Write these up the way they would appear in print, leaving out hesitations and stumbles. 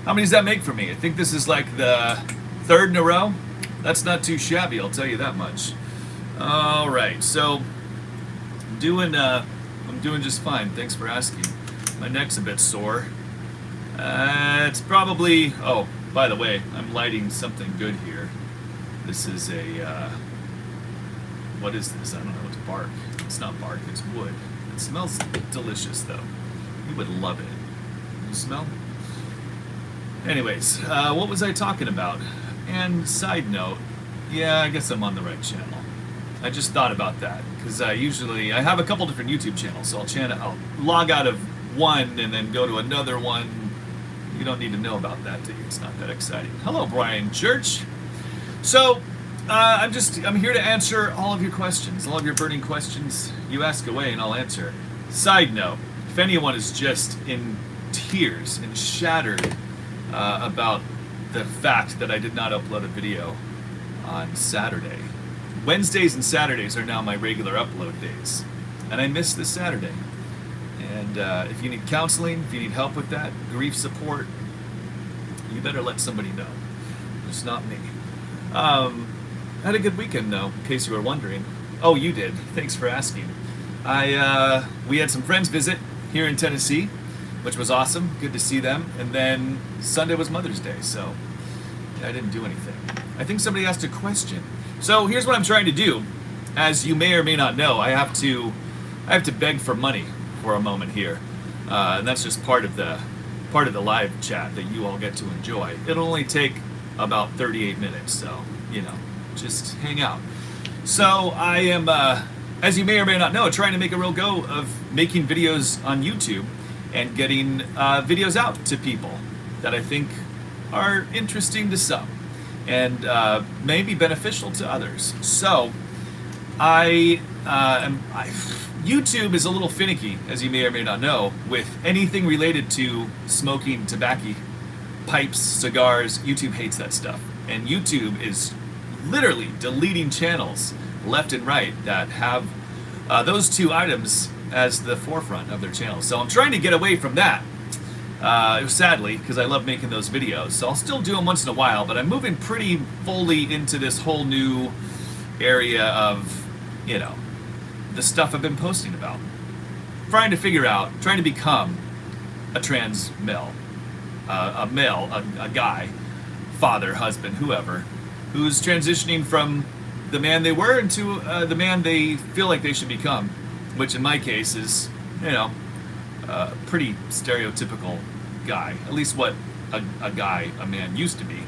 How many does that make for me? I think this is like the third in a row. That's not too shabby, I'll tell you that much. All right, so I'm doing just fine. Thanks for asking. My neck's a bit sore. It's probably. Oh, by the way, I'm lighting something good here. This is a. What is this? I don't know. It's bark. It's not bark. It's wood. It smells delicious, though. You would love it. You smell? Anyways, what was I talking about? And side note, yeah, I guess I'm on the right channel. I just thought about that because I have a couple different YouTube channels, so I'll log out of one and then go to another one. You don't need to know about that, do you? It's not that exciting. Hello, Brian Church. So I'm here to answer all of your questions, all of your burning questions. You ask away and I'll answer. Side note, if anyone is just in tears and shattered about the fact that I did not upload a video on Saturday. Wednesdays and Saturdays are now my regular upload days, and I missed this Saturday. And if you need counseling, if you need help with that, grief support, you better let somebody know. It's not me. I had a good weekend, though, in case you were wondering. Oh, you did. Thanks for asking. We had some friends visit here in Tennessee, which was awesome. Good to see them. And then Sunday was Mother's Day, so I didn't do anything. I think somebody asked a question. So here's what I'm trying to do. As you may or may not know, I have to beg for money for a moment here, and that's just part of the live chat that you all get to enjoy. It'll only take about 38 minutes, so just hang out. So I am, as you may or may not know, trying to make a real go of making videos on YouTube and getting videos out to people that I think are interesting to some and may be beneficial to others. So YouTube is a little finicky, as you may or may not know, with anything related to smoking tobacco, pipes, cigars. YouTube hates that stuff. And YouTube is literally deleting channels left and right that have those two items as the forefront of their channel. So I'm trying to get away from that, sadly, because I love making those videos. So I'll still do them once in a while, but I'm moving pretty fully into this whole new area of, the stuff I've been posting about. Trying to become a trans male, a guy, father, husband, whoever, who's transitioning from the man they were into the man they feel like they should become, which in my case is, a pretty stereotypical guy, at least what a man used to be.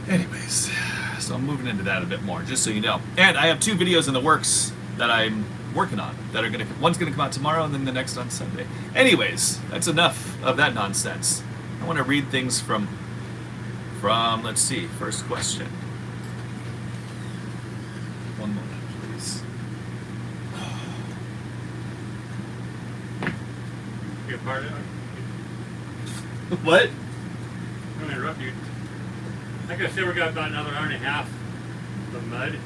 Anyways, so I'm moving into that a bit more, just so you know. And I have 2 videos in the works that I'm working on that are one's gonna come out tomorrow and then the next on Sunday. Anyways, that's enough of that nonsense. I want to read things from let's see, first question. One moment, please. You part of it? What? I'm gonna interrupt you. Like I said, we got about another hour and a half of mud.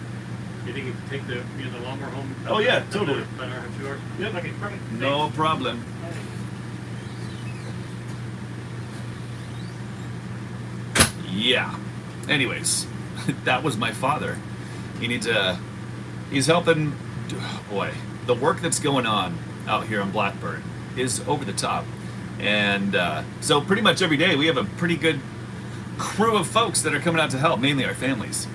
You think you can take the lawnmower home? Oh yeah, totally. About an hour and 2 hours? Yep. Okay, perfect. No problem. Yeah. Anyways, that was my father. He's helping. Boy, the work that's going on out here in Blackburn is over the top. And so pretty much every day we have a pretty good crew of folks that are coming out to help, mainly our families,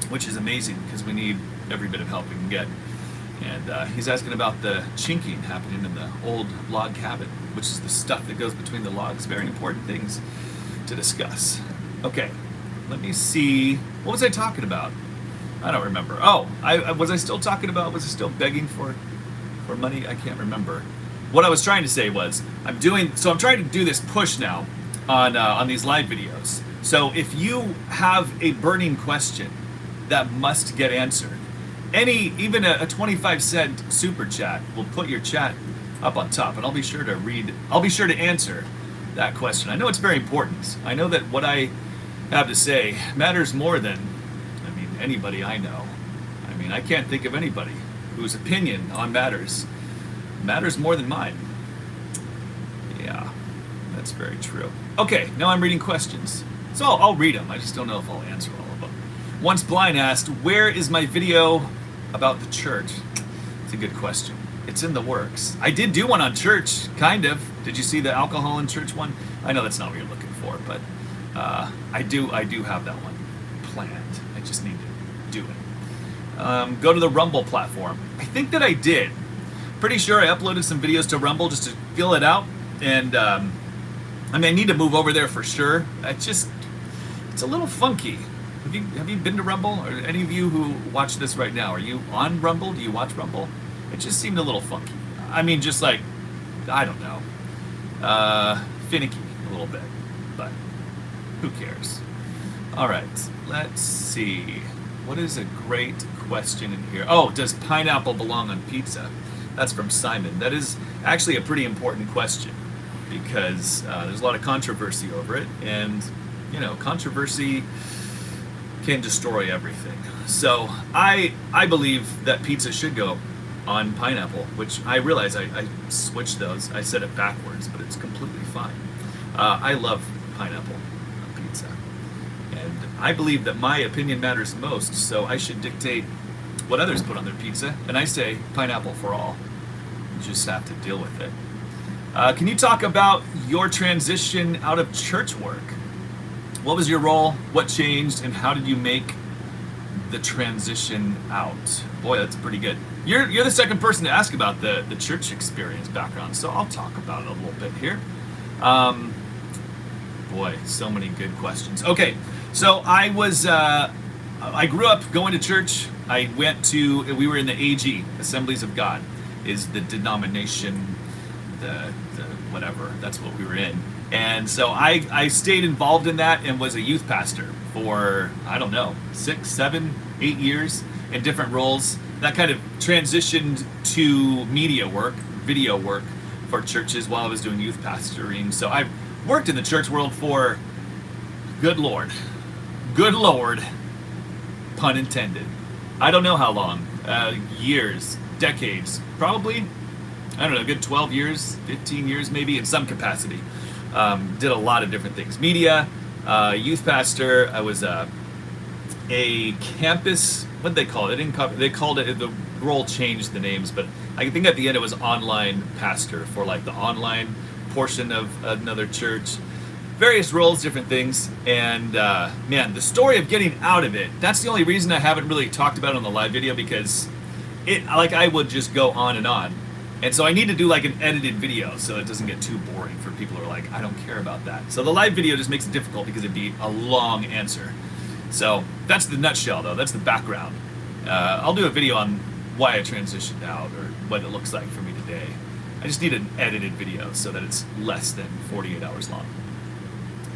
which is amazing because we need every bit of help we can get. And he's asking about the chinking happening in the old log cabin, which is the stuff that goes between the logs. Very important things to discuss. Okay, let me see. What was I talking about? I don't remember. Oh, was I still begging for money? I can't remember. What I was trying to say was I'm trying to do this push now on these live videos. So if you have a burning question that must get answered, even a 25-cent super chat will put your chat up on top, and I'll be sure to answer that question. I know it's very important. I know that what I have to say matters more than, anybody I know. I can't think of anybody whose opinion on matters more than mine. Yeah, that's very true. Okay, now I'm reading questions. So I'll read them. I just don't know if I'll answer all of them. Once Blind asked, where is my video about the church? It's a good question. It's in the works. I did do one on church, kind of. Did you see the alcohol in church one? I know that's not what you're looking for, but I do have that one planned. I just need to do it. Go to the Rumble platform. I think that I did. Pretty sure I uploaded some videos to Rumble just to fill it out, and I need to move over there for sure. It's a little funky. Have you been to Rumble? Or any of you who watch this right now, are you on Rumble? Do you watch Rumble? It just seemed a little funky. Just like, I don't know, finicky a little bit, but who cares? All right, let's see. What is a great question in here? Oh, does pineapple belong on pizza? That's from Simon. That is actually a pretty important question because there's a lot of controversy over it, and controversy can destroy everything. So I believe that pizza should go on pineapple, which I realize I switched those. I said it backwards, but it's completely fine. I love pineapple on pizza, and I believe that my opinion matters most, so I should dictate what others put on their pizza, and I say pineapple for all. You just have to deal with it. Can you talk about your transition out of church work? What was your role? What changed? And how did you make the transition out? Boy, that's pretty good. You're the second person to ask about the church experience background, so I'll talk about it a little bit here. Boy, so many good questions. Okay, so I grew up going to church. We were in the AG, Assemblies of God, is the denomination, the whatever, that's what we were in. And so I stayed involved in that and was a youth pastor for, 6, 7, 8 years in different roles. That kind of transitioned to media work, video work for churches while I was doing youth pastoring. So I've worked in the church world for, good Lord, pun intended. I don't know how long, years, decades, probably, a good 12 years, 15 years maybe, in some capacity. Did a lot of different things. Media, youth pastor. I was a campus, what did they call it? They called it, the role changed the names, but I think at the end it was online pastor for like the online portion of another church. Various roles, different things, and man, the story of getting out of it, that's the only reason I haven't really talked about it on the live video, because I would just go on and on. And so I need to do like an edited video so it doesn't get too boring for people who are like, I don't care about that. So the live video just makes it difficult because it'd be a long answer. So that's the nutshell though, that's the background. I'll do a video on why I transitioned out or what it looks like for me today. I just need an edited video so that it's less than 48 hours long.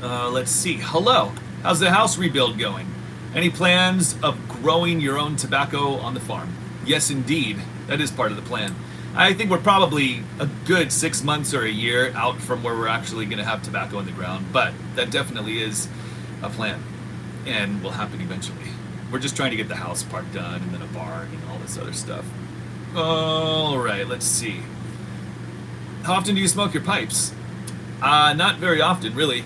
Let's see, hello, how's the house rebuild going? Any plans of growing your own tobacco on the farm? Yes, indeed, that is part of the plan. I think we're probably a good 6 months or a year out from where we're actually going to have tobacco in the ground, but that definitely is a plan and will happen eventually. We're just trying to get the house part done and then a barn and all this other stuff. All right, let's see. How often do you smoke your pipes? Not very often, really.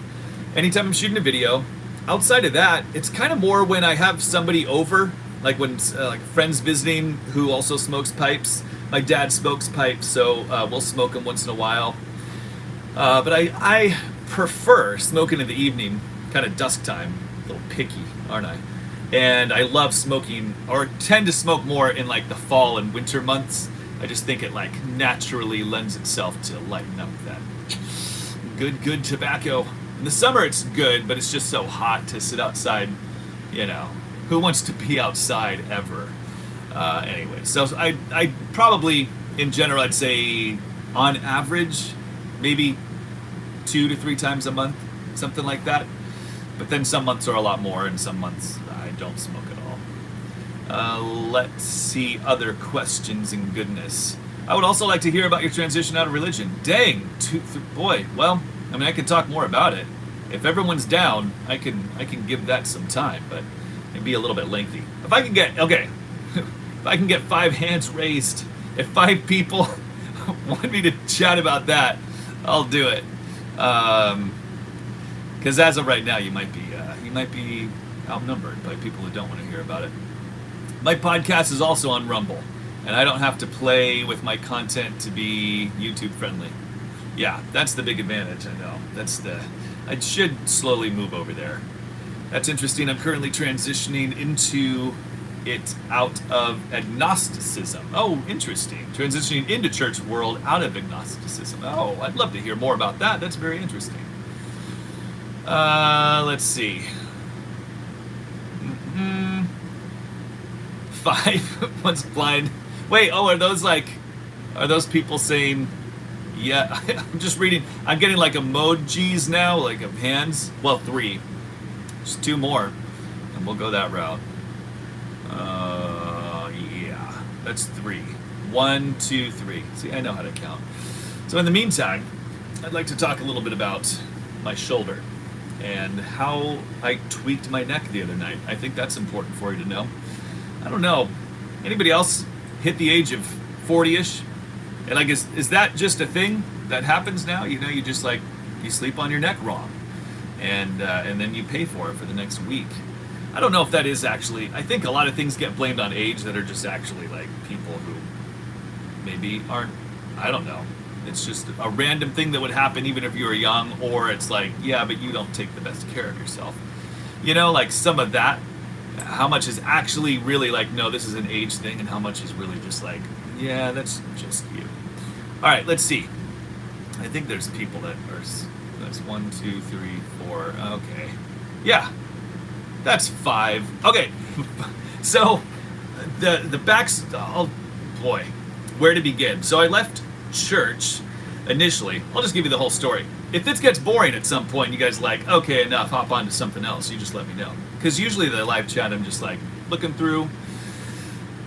Anytime I'm shooting a video. Outside of that, it's kind of more when I have somebody over, like when like friends visiting who also smokes pipes. My dad smokes pipes, so we'll smoke them once in a while. But I prefer smoking in the evening, kind of dusk time. A little picky, aren't I? And I love smoking, or tend to smoke more in like the fall and winter months. I just think it like naturally lends itself to lighten up that good tobacco. In the summer it's good, but it's just so hot to sit outside, Who wants to be outside ever? Anyway, so I probably, in general, I'd say on average, maybe 2 to 3 times a month, something like that. But then some months are a lot more, and some months I don't smoke at all. Let's see other questions and goodness. I would also like to hear about your transition out of religion. Dang, boy. Well, I can talk more about it. If everyone's down, I can give that some time, but it'd be a little bit lengthy. If I can get 5 hands raised, if 5 people want me to chat about that, I'll do it. Because as of right now, you might be outnumbered by people who don't want to hear about it. My podcast is also on Rumble, and I don't have to play with my content to be YouTube friendly. Yeah, that's the big advantage. I know. I should slowly move over there. That's interesting. I'm currently transitioning into it out of agnosticism. Oh, interesting. Transitioning into church world out of agnosticism. Oh, I'd love to hear more about that. That's very interesting. Let's see. 5. One's blind. Wait, are those people saying, yeah, I'm just reading, I'm getting like emojis now, like of hands. Well, 3. Just 2 more, and we'll go that route. Yeah, that's 3. 1, 2, 3. See, I know how to count. So in the meantime, I'd like to talk a little bit about my shoulder and how I tweaked my neck the other night. I think that's important for you to know. I don't know. Anybody else hit the age of 40-ish? And like, is that just a thing that happens now? You know, you just like, you sleep on your neck wrong. And then you pay for it for the next week. I don't know if that is actually, I think a lot of things get blamed on age that are just actually like people who maybe aren't, I don't know. It's just a random thing that would happen even if you were young, or it's like, yeah, but you don't take the best care of yourself. You know, like some of that, how much is actually really like, no, this is an age thing, and how much is really just like, yeah, that's just you. All right, let's see. I think there's people that are, that's 1, 2, 3, 4, okay. Yeah, that's 5. Okay, so the backs, oh boy, where to begin? So I left church initially. I'll just give you the whole story. If this gets boring at some point, you guys like, okay, enough, hop on to something else, you just let me know. Because usually the live chat, I'm just like looking through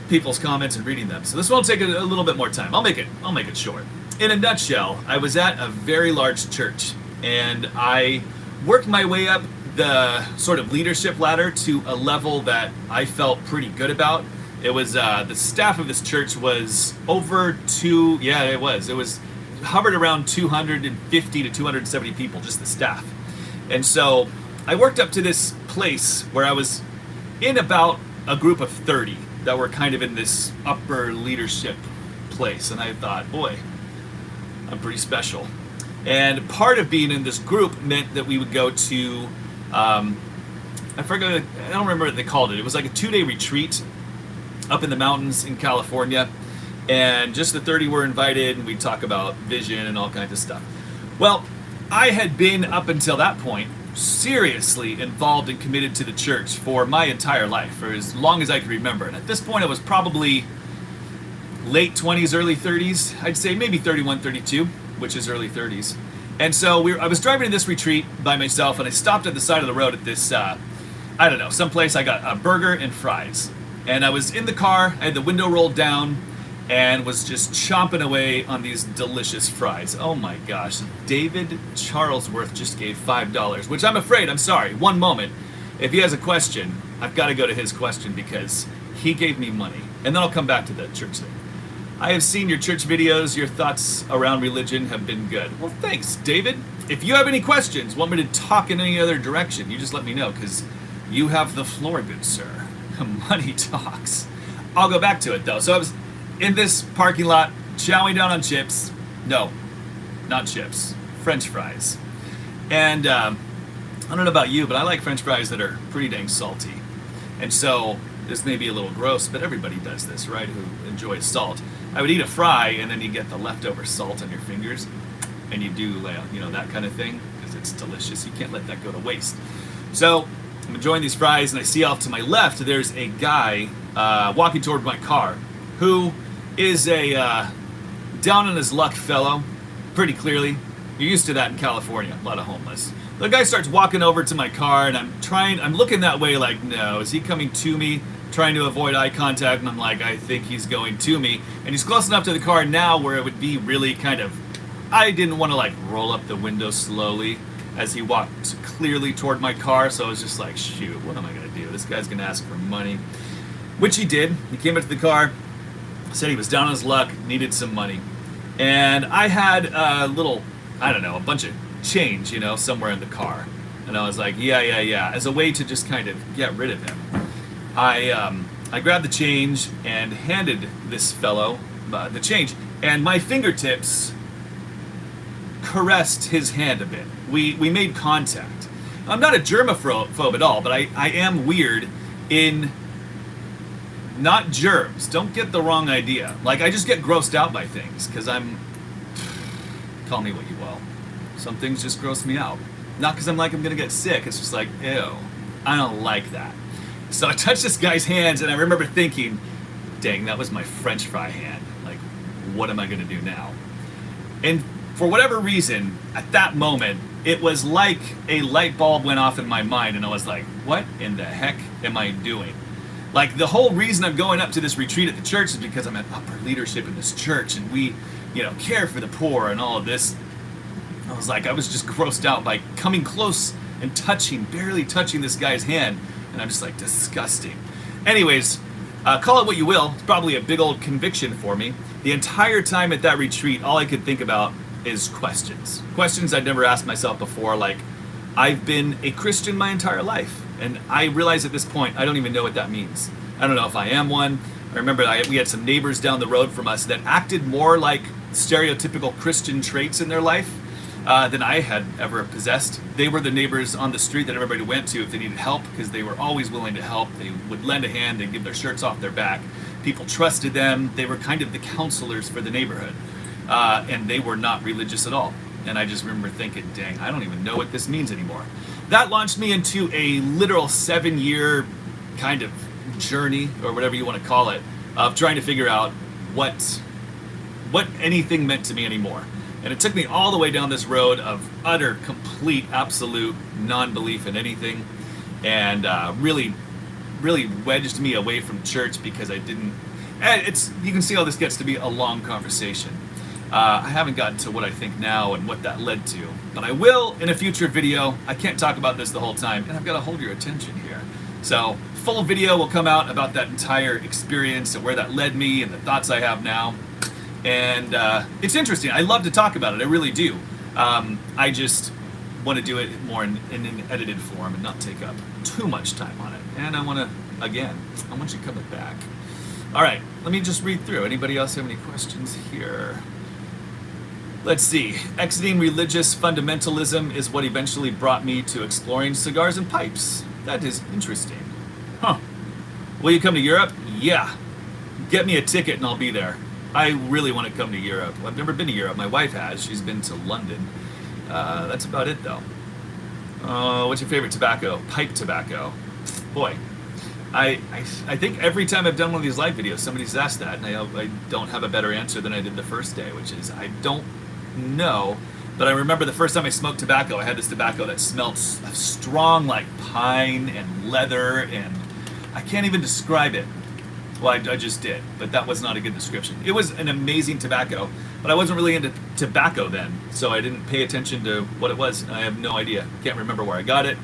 people's comments and reading them. So this won't take a little bit more time. I'll make it short. In a nutshell, I was at a very large church, and I worked my way up the sort of leadership ladder to a level that I felt pretty good about. It was, the staff of this church was it was hovered around 250 to 270 people, just the staff. And so I worked up to this place where I was in about a group of 30 that were kind of in this upper leadership place. And I thought, boy, I'm pretty special. And part of being in this group meant that we would go to, I don't remember what they called it. It was like a 2-day retreat up in the mountains in California. And just the 30 were invited, and we'd talk about vision and all kinds of stuff. Well, I had been, up until that point, seriously involved and committed to the church for my entire life, for as long as I could remember. And at this point, I was probably late 20s, early 30s. I'd say maybe 31, 32, which is early 30s. And so I was driving to this retreat by myself, and I stopped at the side of the road at this, someplace. I got a burger and fries. And I was in the car, I had the window rolled down, and was just chomping away on these delicious fries. Oh my gosh, David Charlesworth just gave $5, which I'm sorry, one moment. If he has a question, I've got to go to his question because he gave me money. And then I'll come back to the church thing. I have seen your church videos. Your thoughts around religion have been good. Well, thanks, David. If you have any questions, want me to talk in any other direction, you just let me know, because you have the floor, good sir. Money talks. I'll go back to it, though. So I was in this parking lot, chowing down on chips. No, not chips. French fries. And I don't know about you, but I like French fries that are pretty dang salty. And so this may be a little gross, but everybody does this, right, who enjoys salt. I would eat a fry, and then you get the leftover salt on your fingers, and you do, that kind of thing, because it's delicious. You can't let that go to waste. So I'm enjoying these fries, and I see off to my left, there's a guy walking toward my car, who is a down on his luck fellow, pretty clearly. You're used to that in California, a lot of homeless. The guy starts walking over to my car, and I'm looking that way like, no, is he coming to me? Trying to avoid eye contact, and I'm like, I think he's going to me. And he's close enough to the car now where it would be really kind of, I didn't want to roll up the window slowly as he walked clearly toward my car, so I was just like, shoot, what am I going to do? This guy's going to ask for money. Which he did. He came up to the car, said he was down on his luck, needed some money. And I had a bunch of change, somewhere in the car. And I was like, yeah, as a way to just kind of get rid of him. I grabbed the change and handed this fellow the change, and my fingertips caressed his hand a bit. We made contact. I'm not a germaphobe at all, but I am weird in not germs. Don't get the wrong idea. Like, I just get grossed out by things because call me what you will. Some things just gross me out. Not because I'm gonna get sick. It's just like, ew, I don't like that. So I touched this guy's hands, and I remember thinking, dang, that was my French fry hand. Like, what am I gonna do now? And for whatever reason, at that moment, it was like a light bulb went off in my mind, and I was like, what in the heck am I doing? Like, the whole reason I'm going up to this retreat at the church is because I'm at upper leadership in this church, and we, care for the poor and all of this. I was just grossed out by coming close and barely touching this guy's hand, and I'm just like, disgusting. Anyways, call it what you will. It's probably a big old conviction for me. The entire time at that retreat, all I could think about is questions. Questions I'd never asked myself before, like, I've been a Christian my entire life, and I realize at this point, I don't even know what that means. I don't know if I am one. I remember we had some neighbors down the road from us that acted more like stereotypical Christian traits in their life than I had ever possessed. They were the neighbors on the street that everybody went to if they needed help, because they were always willing to help. They would lend a hand, they'd give their shirts off their back. People trusted them. They were kind of the counselors for the neighborhood. And they were not religious at all. And I just remember thinking, dang, I don't even know what this means anymore. That launched me into a literal 7-year kind of journey, or whatever you want to call it, of trying to figure out what anything meant to me anymore. And it took me all the way down this road of utter, complete, absolute non-belief in anything, and really wedged me away from church because I didn't. And you can see how this gets to be a long conversation. I haven't gotten to what I think now and what that led to, but I will in a future video. I can't talk about this the whole time, and I've got to hold your attention here. So, full video will come out about that entire experience and where that led me and the thoughts I have now. And it's interesting. I love to talk about it. I really do. I just want to do it more in an edited form and not take up too much time on it. And I want you coming back. All right, let me just read through. Anybody else have any questions here? Let's see. Exiting religious fundamentalism is what eventually brought me to exploring cigars and pipes. That is interesting. Huh. Will you come to Europe? Yeah. Get me a ticket and I'll be there. I really want to come to Europe. I've never been to Europe. My wife has. She's been to London. That's about it, though. What's your favorite tobacco? Pipe tobacco. Boy, I think every time I've done one of these live videos, somebody's asked that, and I don't have a better answer than I did the first day, which is I don't know. But I remember the first time I smoked tobacco, I had this tobacco that smelled strong like pine and leather, and I can't even describe it. Well, I just did, but that was not a good description. It was an amazing tobacco, but I wasn't really into tobacco then, so I didn't pay attention to what it was. I have no idea. Can't remember where I got it.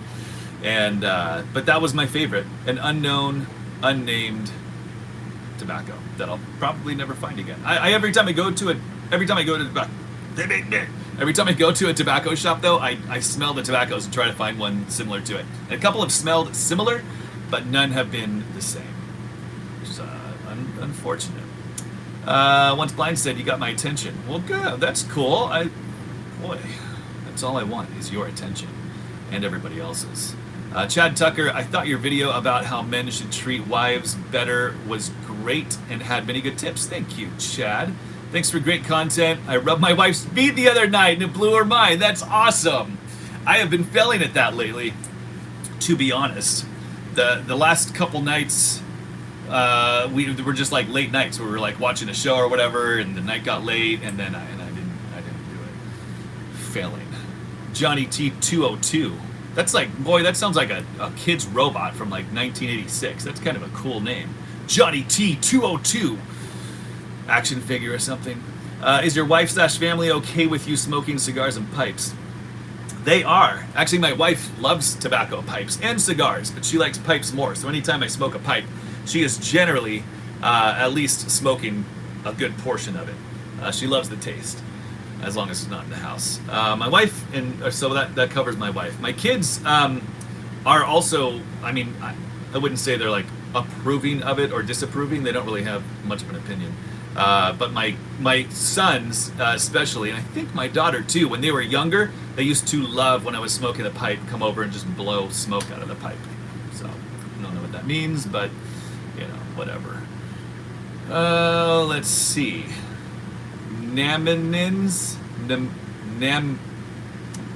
And but that was my favorite, an unknown, unnamed tobacco that I'll probably never find again. Every time I go to a tobacco shop, though, I smell the tobaccos and try to find one similar to it. And a couple have smelled similar, but none have been the same. Unfortunate. Once Blind said, "You got my attention." Well, good. That's cool. Boy, that's all I want is your attention, and everybody else's. Chad Tucker, I thought your video about how men should treat wives better was great and had many good tips. Thank you, Chad. Thanks for great content. I rubbed my wife's feet the other night and it blew her mind. That's awesome. I have been failing at that lately, to be honest. The last couple nights. We were just like late nights where we were like watching a show or whatever, and the night got late, and then I didn't do it. Failing. Johnny T202. That's like, boy, that sounds like a kid's robot from like 1986. That's kind of a cool name. Johnny T202. Action figure or something. Is your wife/family okay with you smoking cigars and pipes? They are. Actually, my wife loves tobacco pipes and cigars, but she likes pipes more. So anytime I smoke a pipe, she is generally at least smoking a good portion of it. She loves the taste. as long as it's not in the house. My wife, and so that covers my wife. My kids are also, I mean, I wouldn't say they're like approving of it or disapproving. They don't really have much of an opinion. But my sons, especially, and I think my daughter too, when they were younger, they used to love when I was smoking a pipe, come over and just blow smoke out of the pipe. So I don't know what that means, but you know, whatever. Let's see. Naminins,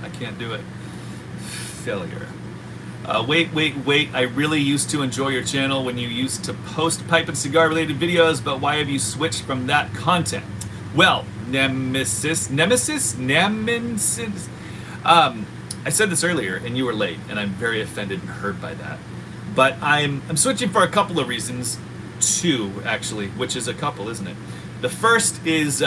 I can't do it. Failure. Wait. I really used to enjoy your channel when you used to post pipe and cigar related videos, but why have you switched from that content? Well, Nemesis. I said this earlier and you were late, and I'm very offended and hurt by that. But I'm switching for a couple of reasons. Two, actually, which is a couple, isn't it? The first is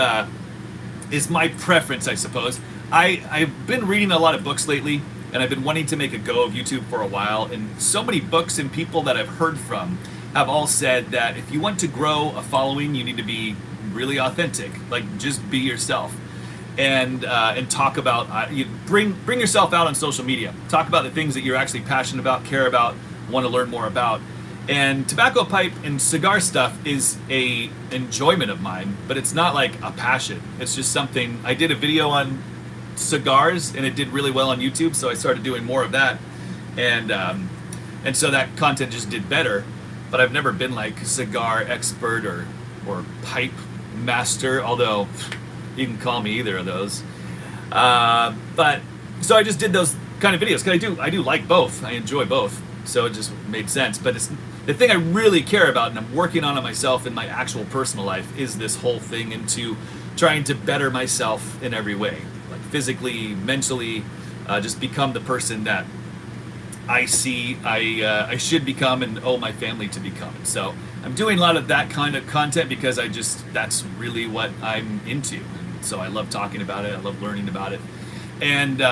my preference, I suppose. I've been reading a lot of books lately, and I've been wanting to make a go of YouTube for a while, and so many books and people that I've heard from have all said that if you want to grow a following, you need to be really authentic, like just be yourself, and talk about you bring yourself out on social media. Talk about the things that you're actually passionate about, care about, want to learn more about. And tobacco pipe and cigar stuff is a enjoyment of mine, but it's not like a passion. It's just something. I did a video on cigars and it did really well on YouTube, so I started doing more of that, and so that content just did better. But I've never been like cigar expert or pipe master, although you can call me either of those. But so I just did those kind of videos because I do like both. I enjoy both, so it just made sense. But it's the thing I really care about, and I'm working on it myself in my actual personal life, is this whole thing into trying to better myself in every way, like physically, mentally, just become the person that I see I should become and owe my family to become. So I'm doing a lot of that kind of content because that's really what I'm into. And so I love talking about it. I love learning about it. And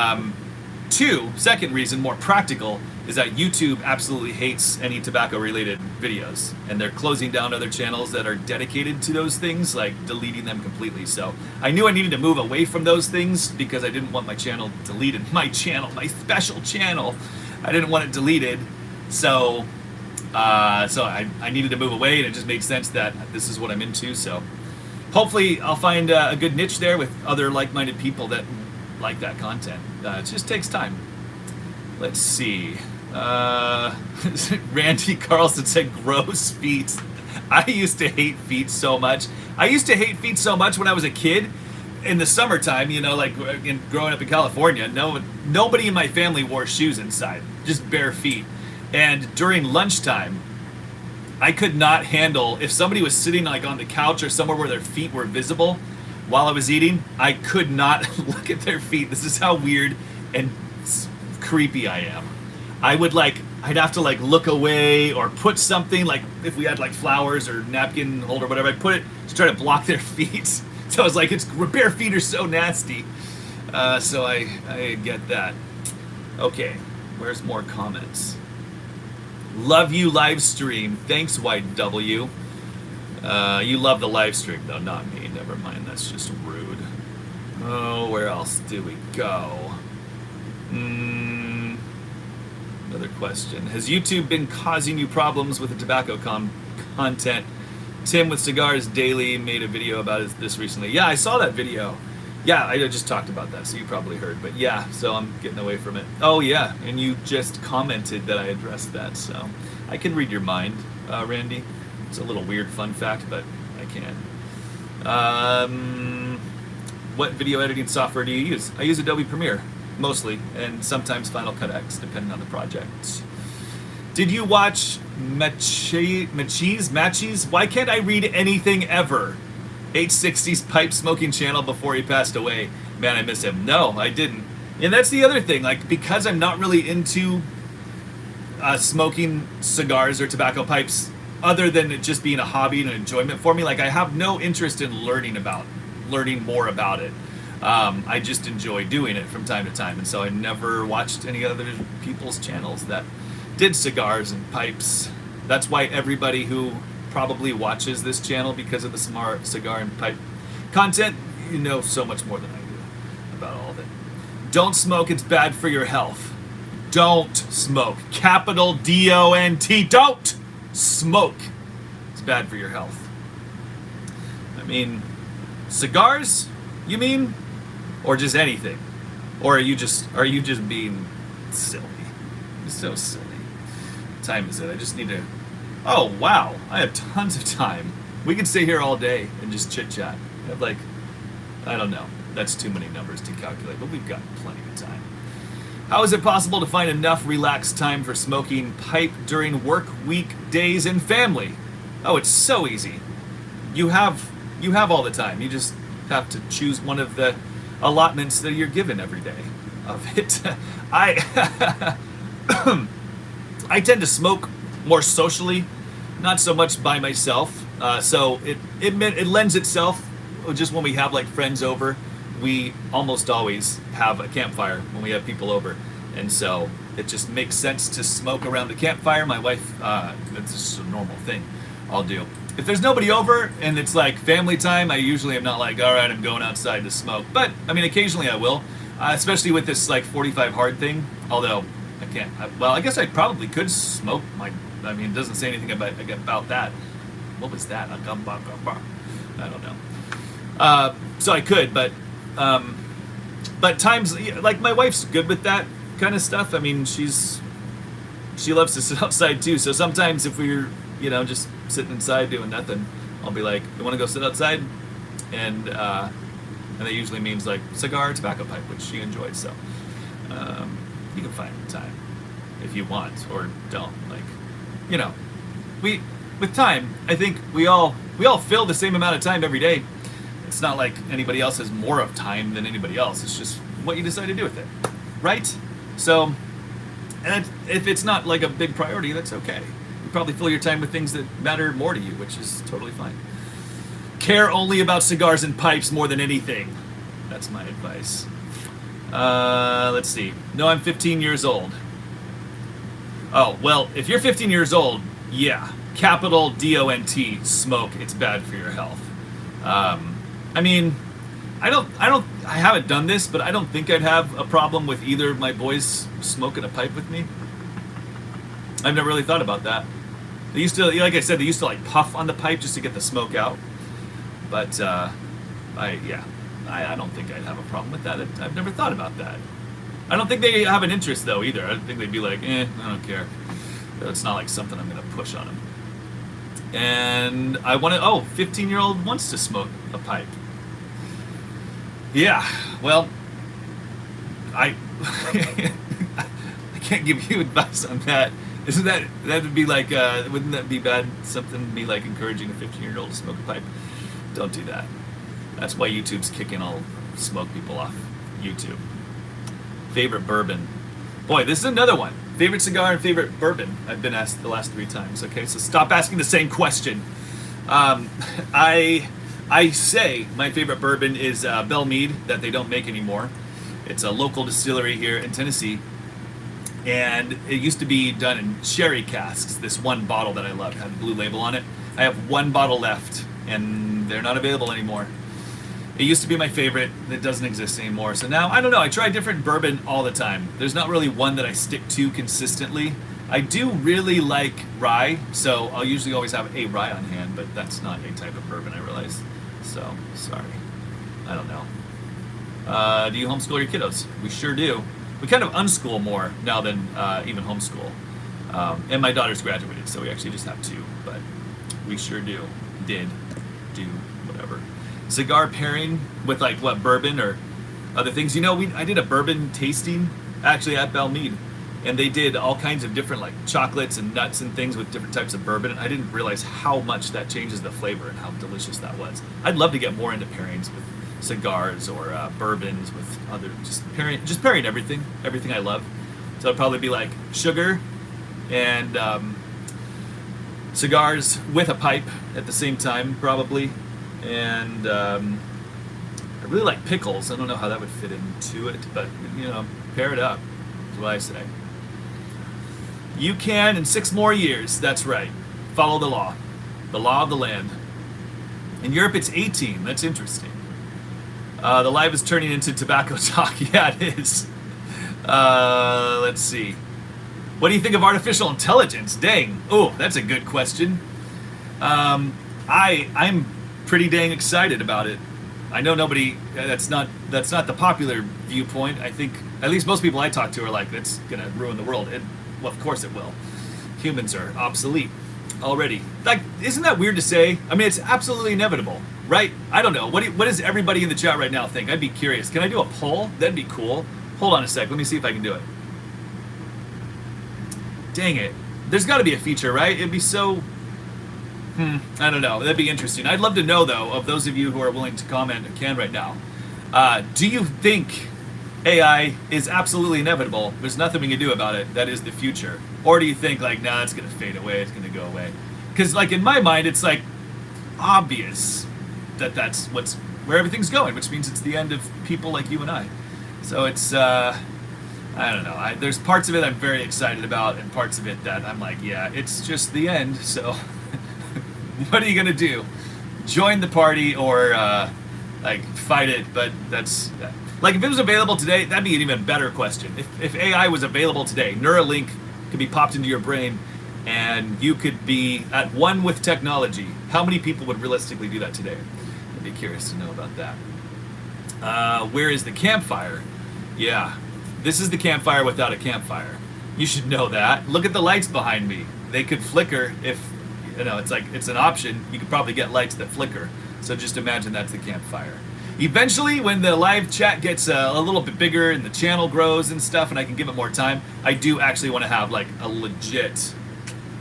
second reason, more practical, is that YouTube absolutely hates any tobacco related videos, and they're closing down other channels that are dedicated to those things, like deleting them completely. So I knew I needed to move away from those things because I didn't want my channel deleted. My special channel, I didn't want it deleted. So I needed to move away, and it just made sense that this is what I'm into. So hopefully I'll find a good niche there with other like-minded people that like that content. It just takes time. Let's see. Randy Carlson said gross feet. I used to hate feet so much. I used to hate feet so much when I was a kid. In the summertime, you know, like growing up in California, nobody in my family wore shoes inside, just bare feet. And during lunchtime, I could not handle if somebody was sitting like on the couch or somewhere where their feet were visible while I was eating. I could not look at their feet. This is how weird and creepy I am. I'd have to like look away or put something, like if we had like flowers or napkin holder or whatever, I'd put it to try to block their feet. So I was like, bare feet are so nasty. So I get that. Okay, where's more comments? Love you live stream. Thanks, YW. You love the live stream though, not me. Never mind, that's just rude. Oh, where else do we go? Another question. Has YouTube been causing you problems with the tobacco content? Tim with Cigars Daily made a video about this recently. Yeah, I saw that video. Yeah, I just talked about that, so you probably heard. But yeah, so I'm getting away from it. Oh yeah, and you just commented that I addressed that, so I can read your mind, Randy. It's a little weird fun fact, but I can. What video editing software do you use? I use Adobe Premiere, mostly, and sometimes Final Cut X, depending on the project. Did you watch Matches? Why can't I read anything ever? 860's pipe smoking channel before he passed away. Man, I miss him. No, I didn't. And that's the other thing, like, because I'm not really into smoking cigars or tobacco pipes, other than it just being a hobby and an enjoyment for me, like, I have no interest in learning more about it. I just enjoy doing it from time to time, and so I never watched any other people's channels that did cigars and pipes. That's why everybody who probably watches this channel because of the smart cigar and pipe content, you know so much more than I do. Don't smoke, it's bad for your health. Don't smoke. Capital D-O-N-T. Don't smoke. It's bad for your health. I mean, cigars, you mean? Or just anything? Or are you just being silly? You're so silly. What time is it? I just need to... Oh, wow. I have tons of time. We can stay here all day and just chit-chat. I have like... I don't know. That's too many numbers to calculate, but we've got plenty of time. How is it possible to find enough relaxed time for smoking pipe during work week days and family? Oh, it's so easy. You have all the time. You just have to choose one of the allotments that you're given every day of it. I tend to smoke more socially, not so much by myself. So it lends itself. Just when we have like friends over, we almost always have a campfire when we have people over, and so it just makes sense to smoke around the campfire. My wife, that's just a normal thing I'll do. If there's nobody over and it's like family time, I usually am not like, all right, I'm going outside to smoke. But I mean, occasionally I will, especially with this like 45 hard thing. Although I can't. Well, I guess I probably could smoke. I mean, it doesn't say anything about that. What was that? I don't know. So I could, but times like my wife's good with that kind of stuff. I mean, she loves to sit outside too. So sometimes if we're just sitting inside doing nothing, I'll be like, "You want to go sit outside?" And that usually means like cigar, tobacco pipe, which she enjoys. So you can find time if you want or don't. Like, with time, I think we all fill the same amount of time every day. It's not like anybody else has more of time than anybody else. It's just what you decide to do with it, right? So, and if it's not like a big priority, that's okay. You probably fill your time with things that matter more to you, which is totally fine. Care only about cigars and pipes more than anything. That's my advice. Let's see. No, I'm 15 years old. Oh, well, if you're 15 years old, yeah. Capital D-O-N-T, smoke. It's bad for your health. I mean, I haven't done this, but I don't think I'd have a problem with either of my boys smoking a pipe with me. I've never really thought about that. They used to, like I said, they used to like puff on the pipe just to get the smoke out. But I don't think I'd have a problem with that. I've never thought about that. I don't think they have an interest though either. I think they'd be like, I don't care. It's not like something I'm gonna push on them. And I want to. 15-year-old wants to smoke a pipe. Yeah, well, I can't give you advice on that. Isn't that would be like? Wouldn't that be bad? Something to be like encouraging a 15-year-old to smoke a pipe. Don't do that. That's why YouTube's kicking all smoke people off YouTube. Favorite bourbon. Boy, this is another one. Favorite cigar and favorite bourbon. I've been asked the last 3 times. Okay, so stop asking the same question. I say my favorite bourbon is Belle Meade that they don't make anymore. It's a local distillery here in Tennessee, and it used to be done in sherry casks. This one bottle that I love had a blue label on it. I have 1 bottle left, and they're not available anymore. It used to be my favorite. It doesn't exist anymore. So now, I don't know. I try different bourbon all the time. There's not really one that I stick to consistently. I do really like rye, so I'll usually always have a rye on hand, but that's not a type of bourbon, I realize. So, sorry. I don't know. Do you homeschool your kiddos? We sure do. We kind of unschool more now than even homeschool. And my daughter's graduated, so we actually just have 2, but we sure do. Do, whatever. Cigar pairing with like what, bourbon or other things. I did a bourbon tasting actually at Belle Meade, and they did all kinds of different like chocolates and nuts and things with different types of bourbon, and I didn't realize how much that changes the flavor and how delicious that was. I'd love to get more into pairings with cigars or bourbons with other, just pairing everything I love. So it'd probably be like sugar and cigars with a pipe at the same time, probably. And I really like pickles. I don't know how that would fit into it, but pair it up. That's what I say. You can in 6 more years. That's right. Follow the law of the land. In Europe, it's 18. That's interesting. The live is turning into tobacco talk. Yeah, it is. Let's see. What do you think of artificial intelligence? Dang. Oh, that's a good question. I'm pretty dang excited about it. I know nobody. That's not the popular viewpoint. I think at least most people I talk to are like, that's gonna ruin the world. Well, of course it will. Humans are obsolete already. Like, isn't that weird to say? I mean, it's absolutely inevitable, right? I don't know. What does everybody in the chat right now think? I'd be curious. Can I do a poll? That'd be cool. Hold on a sec. Let me see if I can do it. Dang it. There's got to be a feature, right? It'd be so... I don't know. That'd be interesting. I'd love to know, though, of those of you who are willing to comment and can right now. Do you think AI is absolutely inevitable? There's nothing we can do about it. That is the future. Or do you think, like, nah, it's going to fade away. It's going to go away. Because, like, in my mind, it's, like, obvious that that's where everything's going, which means it's the end of people like you and I. So it's... I don't know. There's parts of it I'm very excited about, and parts of it that I'm like, yeah, it's just the end. So, what are you gonna do? Join the party or like fight it? But that's like if it was available today, that'd be an even better question. If AI was available today, Neuralink could be popped into your brain, and you could be at one with technology. How many people would realistically do that today? I'd be curious to know about that. Where is the campfire? Yeah. This is the campfire without a campfire. You should know that. Look at the lights behind me. They could flicker if, it's like, it's an option. You could probably get lights that flicker. So just imagine that's the campfire. Eventually, when the live chat gets a little bit bigger and the channel grows and stuff, and I can give it more time, I do actually want to have like a legit,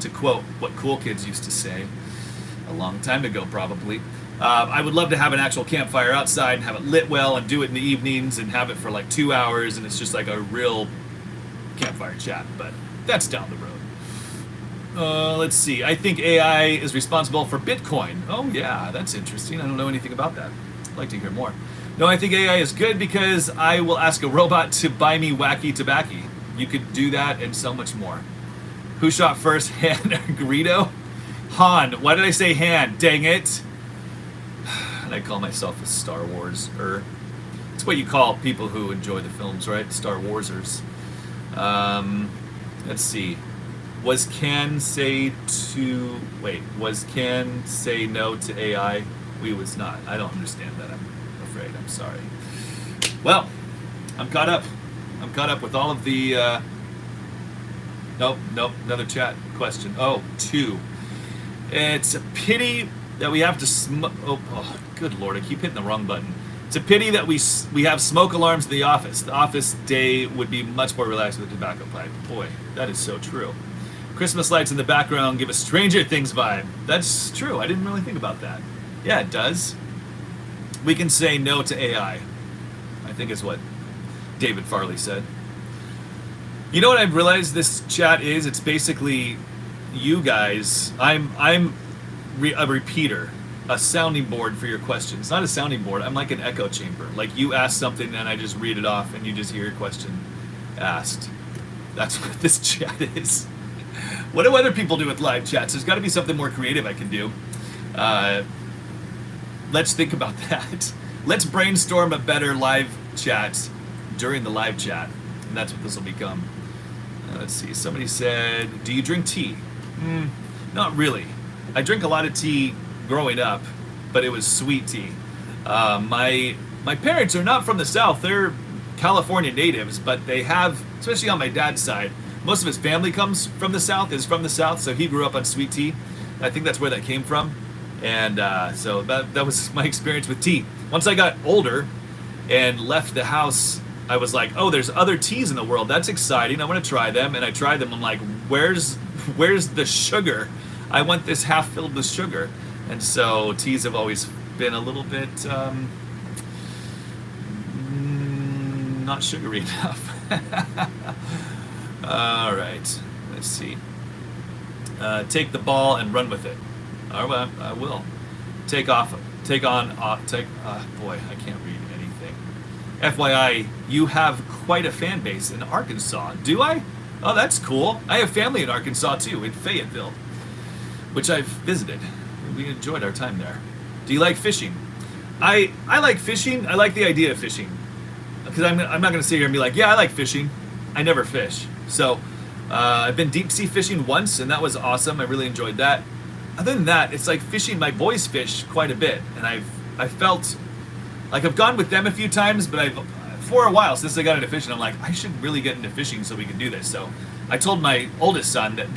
to quote what cool kids used to say, a long time ago probably, I would love to have an actual campfire outside and have it lit well and do it in the evenings and have it for like 2 hours and it's just like a real campfire chat, but that's down the road. Let's see. I think AI is responsible for Bitcoin. Oh yeah, that's interesting. I don't know anything about that. I'd like to hear more. No, I think AI is good because I will ask a robot to buy me wacky tobacco. You could do that and so much more. Who shot first, Han or Greedo? Han. Why did I say Han? Dang it. And I call myself a Star Wars-er. It's what you call people who enjoy the films, right? Star Warsers. Let's see. Was Can say no to AI? We was not. I don't understand that, I'm afraid. I'm sorry. Well, I'm caught up. I'm caught up with all of the... Nope, another chat question. Oh, 2. It's a pity that we have to oh, good lord, I keep hitting the wrong button. It's a pity that we have smoke alarms in the office. The office day would be much more relaxed with a tobacco pipe. Boy, that is so true. Christmas lights in the background give a Stranger Things vibe. That's true. I didn't really think about that. Yeah, it does. We can say no to AI, I think is what David Farley said. You know what I've realized this chat is? It's basically you guys. I'm a repeater, a sounding board for your questions. Not a sounding board, I'm like an echo chamber. Like you ask something and I just read it off and you just hear your question asked. That's what this chat is. What do other people do with live chats? There's got to be something more creative I can do. Let's think about that. Let's brainstorm a better live chat during the live chat. And that's what this will become. Let's see, somebody said, do you drink tea? Not really. I drink a lot of tea growing up, but it was sweet tea. My parents are not from the South. They're California natives, but they have, especially on my dad's side, most of his family comes from the South, so he grew up on sweet tea. I think that's where that came from. And so that was my experience with tea. Once I got older and left the house, I was like, oh, there's other teas in the world. That's exciting. I want to try them. And I tried them. I'm like, where's the sugar? I want this half filled with sugar. And so teas have always been a little bit not sugary enough. All right, let's see. Take the ball and run with it. All right, I will. Boy, I can't read anything. FYI, you have quite a fan base in Arkansas. Do I? Oh, that's cool. I have family in Arkansas too, in Fayetteville, which I've visited. We enjoyed our time there. Do you like fishing? I like fishing. I like the idea of fishing. Because I'm not going to sit here and be like, yeah, I like fishing. I never fish. So I've been deep sea fishing once, and that was awesome. I really enjoyed that. Other than that, it's like fishing. My boys fish quite a bit, and I felt like I've gone with them a few times, but for a while since I got into fishing, I'm like, I should really get into fishing so we can do this. So I told my oldest son that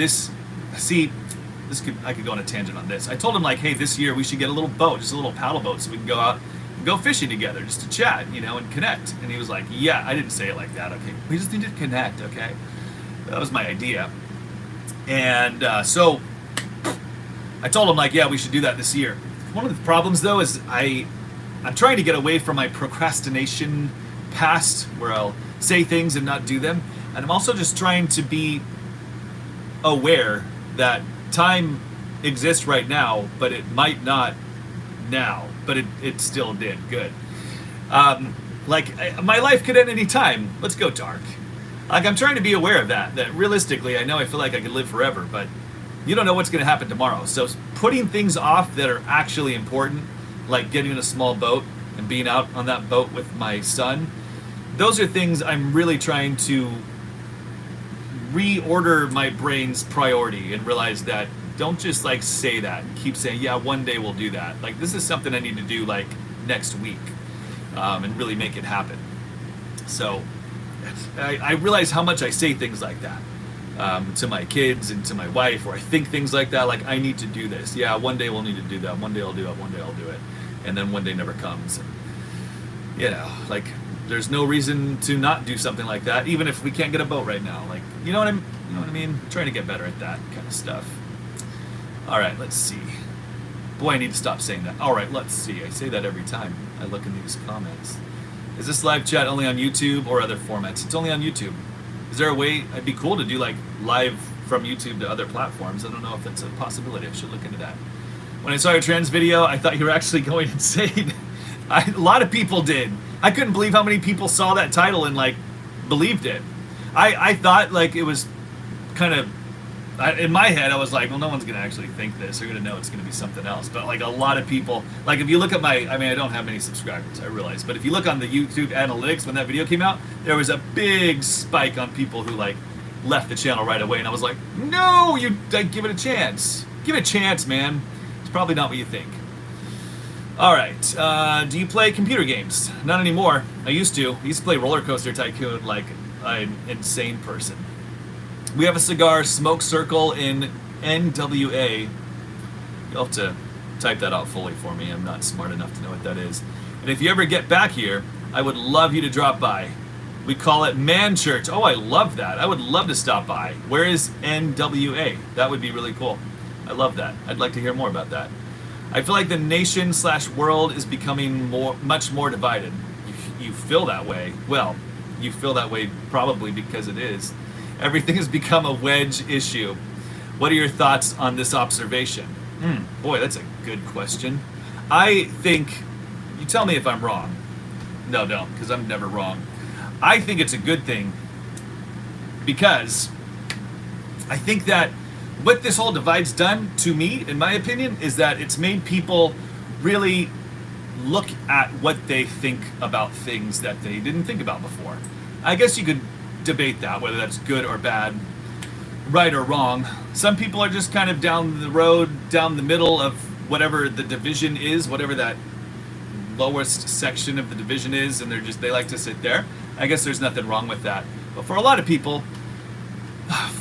I could go on a tangent on this. I told him, like, hey, this year we should get a little boat, just a little paddle boat, so we can go out and go fishing together, just to chat, and connect. And he was like, yeah, I didn't say it like that, okay? We just need to connect, okay? That was my idea. And so I told him, like, yeah, we should do that this year. One of the problems, though, is I'm trying to get away from my procrastination past, where I'll say things and not do them. And I'm also just trying to be aware that time exists right now, but it might not now, but it still did. Good. My life could end any time. Let's go dark. Like, I'm trying to be aware of that realistically, I know I feel like I could live forever, but you don't know what's going to happen tomorrow. So putting things off that are actually important, like getting in a small boat and being out on that boat with my son, those are things I'm really trying to reorder my brain's priority and realize that don't just like say that and keep saying, yeah, one day we'll do that. Like, this is something I need to do like next week, and really make it happen. So I realize how much I say things like that to my kids and to my wife, or I think things like that, like, I need to do this. Yeah, one day we'll need to do that. One day I'll do it. One day I'll do it. And then one day never comes. And, like, there's no reason to not do something like that, even if we can't get a boat right now. Like, you know what I mean? I'm trying to get better at that kind of stuff. All right, let's see. Boy, I need to stop saying that. All right, let's see. I say that every time I look in these comments. Is this live chat only on YouTube or other formats? It's only on YouTube. Is there a way? It'd be cool to do like live from YouTube to other platforms. I don't know if that's a possibility. I should look into that. When I saw your trans video, I thought you were actually going insane. A lot of people did. I couldn't believe how many people saw that title and like believed it. I thought like it was kind of, in my head I was like, well, no one's gonna actually think this. They're gonna know it's gonna be something else. But like a lot of people, like if you look at I don't have many subscribers, I realize, but if you look on the YouTube analytics when that video came out, there was a big spike on people who like left the channel right away, and I was like, no, you like, give it a chance. Give it a chance, man. It's probably not what you think. All right, do you play computer games? Not anymore. I used to play Roller Coaster Tycoon like an insane person. We have a cigar smoke circle in NWA. You'll have to type that out fully for me. I'm not smart enough to know what that is. And if you ever get back here, I would love you to drop by. We call it Man Church. Oh, I love that. I would love to stop by. Where is NWA? That would be really cool. I love that. I'd like to hear more about that. I feel like the nation/world is becoming much more divided. You feel that way. Well, you feel that way probably because it is. Everything has become a wedge issue. What are your thoughts on this observation? Boy, that's a good question. I think, you tell me if I'm wrong. No, don't, because I'm never wrong. I think it's a good thing because I think that what this whole divide's done to me, in my opinion, is that it's made people really look at what they think about things that they didn't think about before. I guess you could debate that, whether that's good or bad, right or wrong. Some people are just kind of down the road, down the middle of whatever the division is, whatever that lowest section of the division is, and they like to sit there. I guess there's nothing wrong with that. But for a lot of people,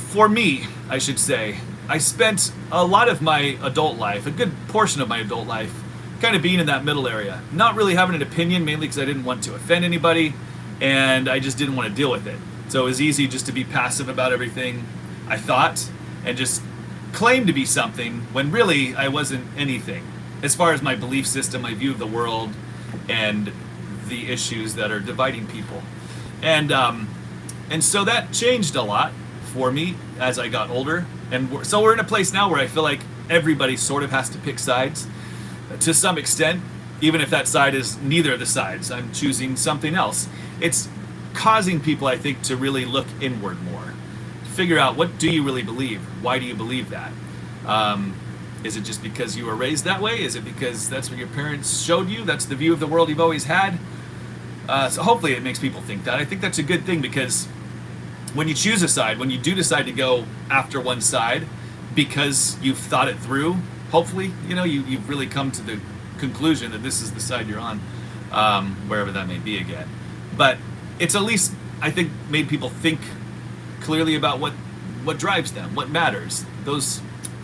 for me, I should say, I spent a lot of my adult life, a good portion of my adult life, kind of being in that middle area. Not really having an opinion, mainly because I didn't want to offend anybody, and I just didn't want to deal with it. So it was easy just to be passive about everything, I thought, and just claim to be something when really I wasn't anything. As far as my belief system, my view of the world, and the issues that are dividing people. And so that changed a lot for me as I got older. And so we're in a place now where I feel like everybody sort of has to pick sides to some extent, even if that side is neither of the sides. I'm choosing something else. It's causing people, I think, to really look inward more, to figure out, what do you really believe? Why do you believe that? Is it just because you were raised that way? Is it because that's what your parents showed you? That's the view of the world you've always had? So hopefully it makes people think that. I think that's a good thing, because when you choose a side, when you do decide to go after one side because you've thought it through, hopefully, you've really come to the conclusion that this is the side you're on, wherever that may be again. But it's at least, I think, made people think clearly about what drives them, what matters.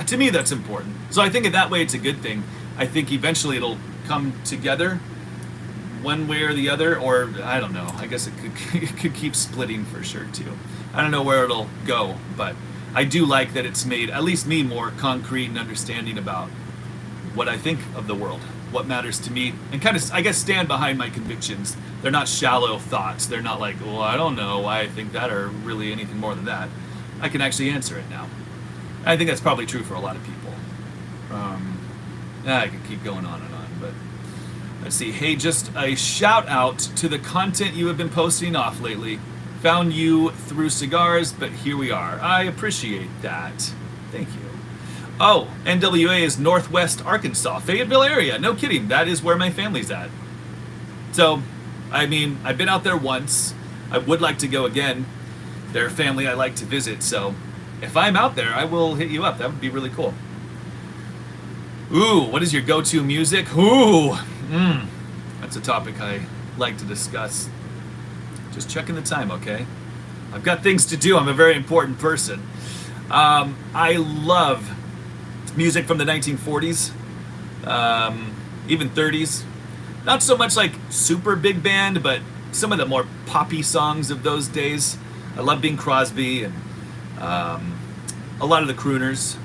To me, that's important. So I think in that way it's a good thing. I think eventually it'll come together one way or the other, or I don't know. I guess it could keep splitting for sure too. I don't know where it'll go, but I do like that it's made at least me more concrete and understanding about what I think of the world, what matters to me, and kind of, I guess, stand behind my convictions. They're not shallow thoughts. They're not like, well, I don't know why I think that, or really anything more than that. I can actually answer it now. I think that's probably true for a lot of people. I could keep going on and on, but let's see. Hey, just a shout out to the content you have been posting off lately. Found you through Cigars, but here we are. I appreciate that. Thank you. Oh, NWA is Northwest Arkansas, Fayetteville area. No kidding. That is where my family's at. So, I mean, I've been out there once. I would like to go again. They're a family I like to visit, so if I'm out there, I will hit you up. That would be really cool. Ooh, what is your go-to music? Ooh, that's a topic I like to discuss. Just checking the time, okay? I've got things to do. I'm a very important person. I love music from the 1940s, even 30s. Not so much like super big band, but some of the more poppy songs of those days. I love Bing Crosby and a lot of the crooners.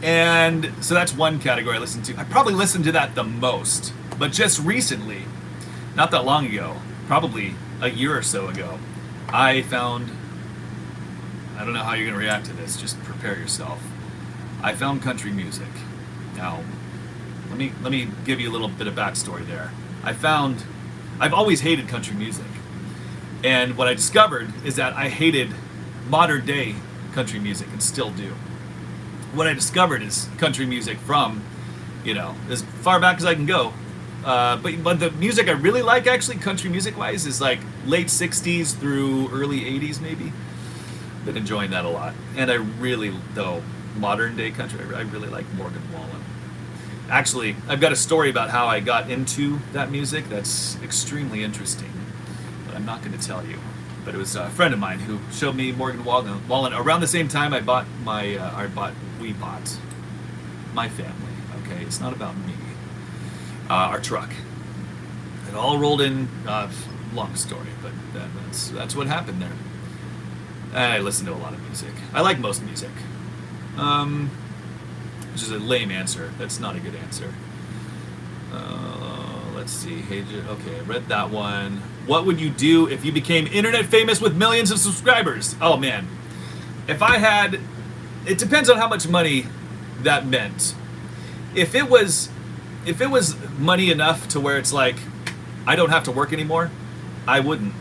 And so that's one category I listen to. I probably listen to that the most. But just recently, not that long ago, probably a year or so ago, I found, I don't know how you're going to react to this, just prepare yourself. I found country music. Now, let me give you a little bit of backstory there. I've always hated country music. And what I discovered is that I hated modern day country music and still do. What I discovered is country music from, as far back as I can go. But the music I really like, actually, country music-wise, is like late 60s through early 80s, maybe. Been enjoying that a lot. And I really, though, modern-day country, I really like Morgan Wallen. Actually, I've got a story about how I got into that music that's extremely interesting, but I'm not going to tell you. But it was a friend of mine who showed me Morgan Wallen around the same time I bought we bought my family. Okay, it's not about me. Our truck. It all rolled in. Long story, but that's what happened there. I listen to a lot of music. I like most music. Which is a lame answer. That's not a good answer. Let's see. Hey, okay, I read that one. What would you do if you became internet famous with millions of subscribers? Oh man, if I had, it depends on how much money that meant. If it was money enough to where it's like I don't have to work anymore, I wouldn't.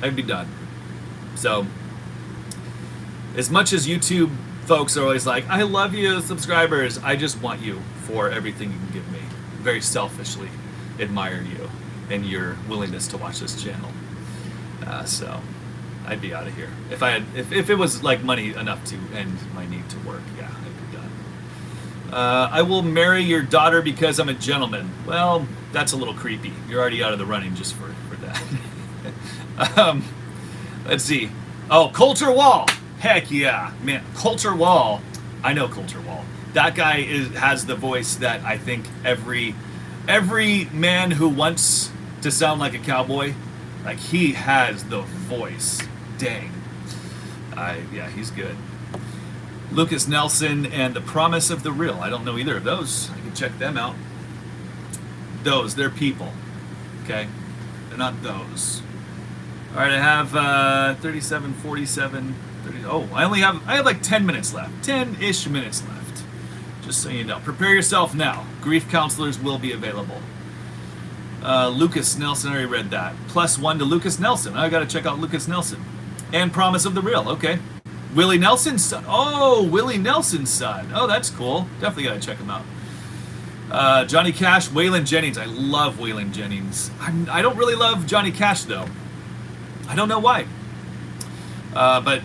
I'd be done. So, as much as YouTube folks are always like, I love you, subscribers, I just want you for everything you can give me. Very selfishly admire you and your willingness to watch this channel. So, I'd be out of here. If it was like money enough to end my need to work, yeah, I'd be done. I will marry your daughter because I'm a gentleman. Well, that's a little creepy. You're already out of the running just for that. Let's see. Oh, Coulter Wall. Heck yeah, man. Coulter Wall. I know Coulter Wall. That guy has the voice that I think every man who wants to sound like a cowboy, like he has the voice. Dang. Yeah, he's good. Lucas Nelson and The Promise of the Real. I don't know either of those. I can check them out. They're people. Okay? They're not those. All right, I have 37, 47, 30. Oh, I have like 10 minutes left. 10-ish minutes left. Just so you know. Prepare yourself now. Grief counselors will be available. Lucas Nelson, I already read that. +1 to Lucas Nelson. I got to check out Lucas Nelson. And Promise of the Real. Okay. Willie Nelson's son. Oh, Willie Nelson's son. Oh, that's cool. Definitely gotta check him out. Johnny Cash, Waylon Jennings. I love Waylon Jennings. I don't really love Johnny Cash though. I don't know why. But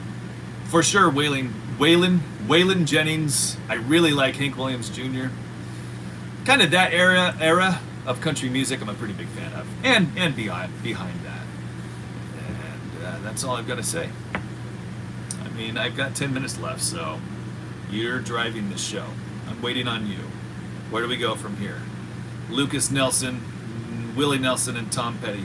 for sure, Waylon Jennings. I really like Hank Williams Jr. Kind of that era of country music. I'm a pretty big fan of, and behind that. And that's all I've got to say. I mean, I've got 10 minutes left, so you're driving this show. I'm waiting on you. Where do we go from here? Lucas Nelson, Willie Nelson, and Tom Petty.